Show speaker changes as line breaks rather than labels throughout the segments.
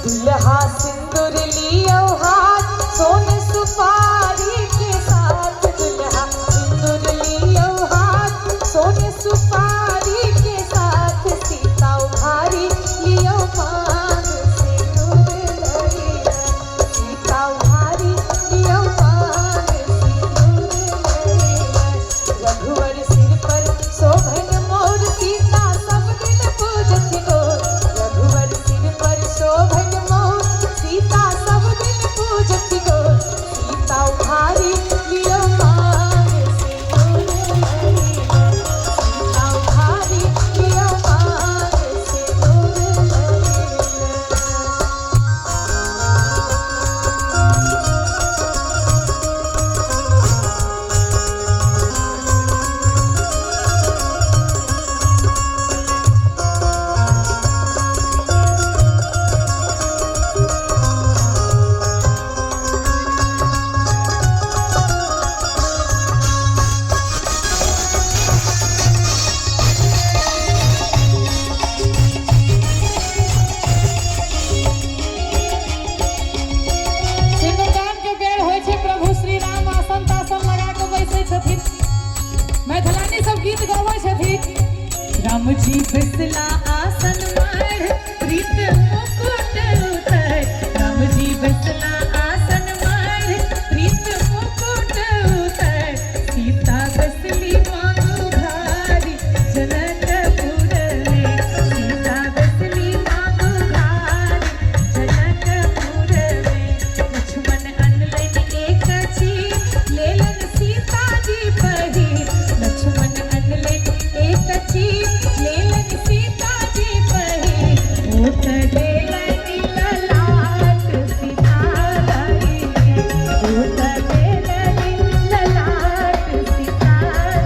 दुल्हा सिंदूर लियो हाथ सोने सुपारी के साथ, दुल्हा सिंदूर लियो हाथ सोने सुपारी के साथ, सीता उघारी लियो मांग सिंदूर लइया, सीता उघारी लियो मांग सिंदूर लइया। रघुवर सिर पर शोभन मोर सीता सब दिन पूजत गोर, रघुवर सिर पर शोभन मोर सीता सब दिन पूजत गोर, सीता उघारी लियो मांग सिंदूर लइया, सीता उघारी लियो मांग सिंदूर लइया।
सिंदूरदान के बेर होइ छै, प्रभु श्री राम आसन तासन लगा के बैसै छथिन, मैथिलानी सब गीत गाबै छथिन। राम जी बैसला आसन माढ़ प्रीत मुकुट उतर, राम जी बैसला आसन माढ़ प्रीत मुकुट उतर, सीता बैसली मांगू भारी जनकपुर में, सीता बैसली मांगू भारी जनकपुर में। लक्ष्मण अनलन एक चीज लेलन सीता जी पहिर, लक्ष्मण अनलन एक चीज लेलन सीता जी पहिर, ऊट लेलन ललाट सीता लइके, ऊट लेलन ललाट सीता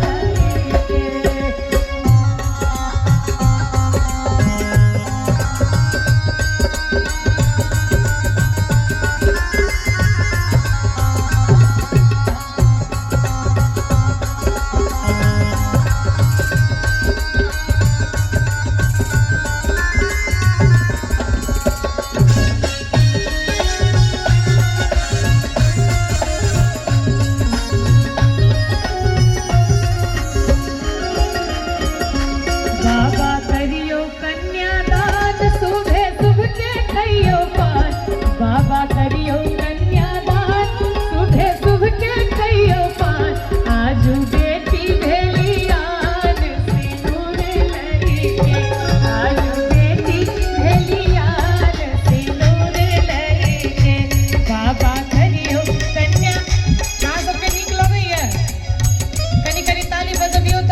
लइके। बाबा करियो कन्यादान शुभे शुभ के खइयो पान, बाबा करियो कन्यादान शुभे शुभ के खइयो पान, आजू बेटी भेलियान सिंदूर लइके, आजू बेटी भेलियान सिंदूर लइके। बाबा करियो कन्या का सबके नीक लगैया, कनी कनी ताली बजबियो त।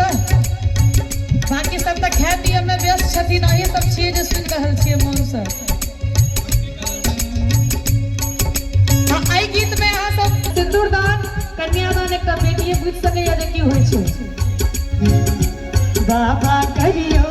बाकी सब तक खाए पिए में व्यस्त छथिन, अही सब छियै जे सुनि रहल छियै मोन से। एहि गीत में अहाँ सब सिंदूरदान कन्यादान एकटा बेटिए बुझि सकैया जे की होइ छै। बाबा करियो